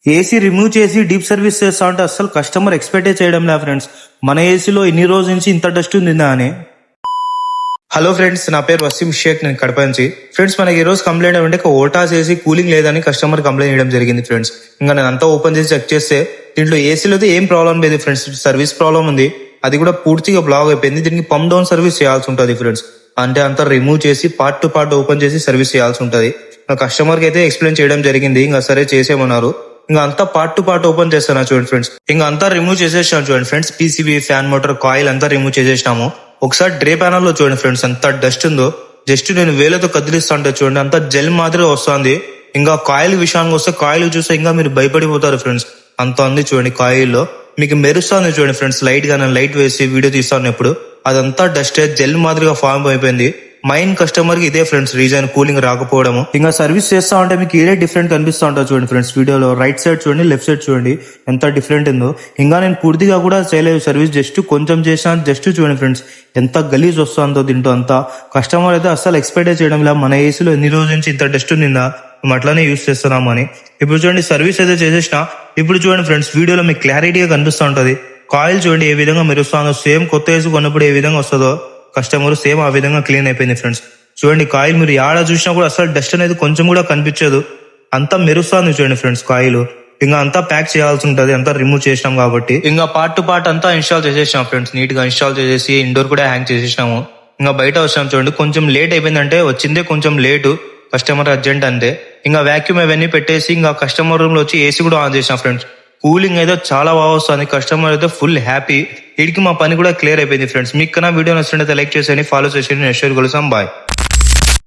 AC remove చేసి deep service చేస్తా అంటే అసలు కస్టమర్ ఎక్స్పెక్టే చేయడం లే ఫ్రెండ్స్. మన ఏసీలో ఇన్ని రోజుల నుంచి ఇంత డస్ట్ ఉందా అని. హలో ఫ్రెండ్స్, నా పేరు వసీం షేక్, నేను కడప నుంచి. ఫ్రెండ్స్, మనకి ఈ రోజు కంప్లైంట్ ఏమంటే వోల్టాస్ ఏసీ కూలింగ్ లేదని కస్టమర్ కంప్లైంట్ చేయడం జరిగింది ఫ్రెండ్స్. ఇంకా నేను అంతా ఓపెన్ చేసి చెక్ చేస్తే దీంట్లో ఏసీలో ఏం ప్రాబ్లం లేదు ఫ్రెండ్స్, సర్వీస్ ప్రాబ్లం ఉంది. అది కూడా పూర్తిగా బ్లాక్ అయిపోయింది. దీనికి పంప్ డౌన్ సర్వీస్ చేయాల్సి ఉంటుంది ఫ్రెండ్స్. అంటే అంతా రిమూవ్ చేసి పార్ట్ టు పార్ట్ ఓపెన్ చేసి సర్వీస్ చేయాల్సి ఉంటుంది. కస్టమర్ కి అయితే ఎక్స్ప్లెయిన్ చేయడం జరిగింది, ఇంకా సరే చేసేమన్నారు. ఇంకా అంతా పార్ట్ టు పార్ట్ ఓపెన్ చేస్తాను చూడండి ఫ్రెండ్స్. ఇంకా అంతా రిమూవ్ చేసేసాను చూడండి friends. PCB, fan motor, coil అంతా రిమూవ్ చేసేసినాము. ఒకసారి డ్రే ప్యానల్ లో చూడండి ఫ్రెండ్స్, ఎంత డస్ట్ ఉందో. జస్ట్ నేను వేలతో కదిలిస్తా ఉంటే చూడండి, అంత జెల్ మాదిరి వస్తుంది. ఇంకా కాయిల్ విషయానికి వస్తే కాయిల్ చూస్తే ఇంకా మీరు భయపడిపోతారు ఫ్రెండ్స్, అంత ఉంది చూడండి. కాయిల్లో మీకు మెరుస్తుంది చూడండి ఫ్రెండ్స్, లైట్ గా నేను లైట్ వేసి వీడియో తీస్తాను ఎప్పుడు అదంతా డస్ట్ జెల్ మాదిరిగా ఫామ్ అయిపోయింది. మెయిన్ కస్టమర్ కి ఇదే ఫ్రెండ్స్ రీజన్, కూలింగ్ రాకపోవడము. ఇంకా సర్వీస్ చేస్తా ఉంటే మీకు ఇదే డిఫరెంట్ కనిపిస్తా ఉంటుంది చూడండి ఫ్రెండ్స్. వీడియోలో రైట్ సైడ్ చూడండి, లెఫ్ట్ సైడ్ చూడండి ఎంత డిఫరెంట్ ఉందో. ఇంకా నేను పూర్తిగా కూడా చేయలేదు సర్వీస్, జస్ట్ కొంచెం చేసిన. జస్ట్ చూడండి ఫ్రెండ్స్ ఎంత గలీజ్ వస్తుందో దీంట్లో అంతా. కస్టమర్ అయితే అస్సలు ఎక్స్పెక్ట్ చేయడం లేదు, మన ఏసీలో ఎన్ని రోజుల నుంచి ఇంత డస్ట్ ఉందా, మేము అట్లానే యూజ్ చేస్తున్నాము అని. ఇప్పుడు చూడండి సర్వీస్ అయితే చేసేసిన. ఇప్పుడు చూడండి ఫ్రెండ్స్, వీడియోలో మీకు క్లారిటీగా కనిపిస్తూ ఉంటది. కాయిల్ చూడండి ఏ విధంగా మెరుస్తుందో, సేమ్ కొత్త ఏసీ కొన్నప్పుడు ఏ విధంగా వస్తుందో కస్టమర్ సేమ్ ఆ విధంగా క్లీన్ అయిపోయింది ఫ్రెండ్స్. చూడండి కాయిల్ మీరు ఆడ చూసినా కూడా అసలు డస్ట్ అనేది కొంచెం కూడా కనిపించదు, అంతా మెరుస్తుంది చూడండి ఫ్రెండ్స్ కాయిల్. ఇంకా అంతా ప్యాక్ చేయాల్సి ఉంటుంది, అంతా రిమూవ్ చేసినాం కాబట్టి. ఇంకా పార్ట్ టు పార్ట్ అంతా ఇన్స్టాల్ చేసేసినాం ఫ్రెండ్స్. నీట్ గా ఇన్స్టాల్ చేసేసి ఇండోర్ కూడా హ్యాంగ్ చేసేసినాము. ఇంకా బయట వచ్చాం చూడండి, కొంచెం లేట్ అయిపోయిందంటే వచ్చిందే కొంచెం లేటు, కస్టమర్ అర్జెంట్ అంతే. ఇంకా వ్యాక్యూమ్ అవన్నీ పెట్టేసి ఇంకా కస్టమర్ రూమ్ లో వచ్చి ఏసీ కూడా ఆన్ చేసినాం ఫ్రెండ్స్. కూలింగ్ అయితే చాలా బాగా వస్తుంది, కస్టమర్ అయితే ఫుల్ హ్యాపీ. వీడికి మా పని కూడా క్లియర్ అయిపోయింది ఫ్రెండ్స్. మీకు కన్నా వీడియో నచ్చినట్లయితే లైక్ చేసేయండి, ఫాలో చేసేయండి. నెక్స్ట్ వీడియో కలుద్దాం, బాయ్.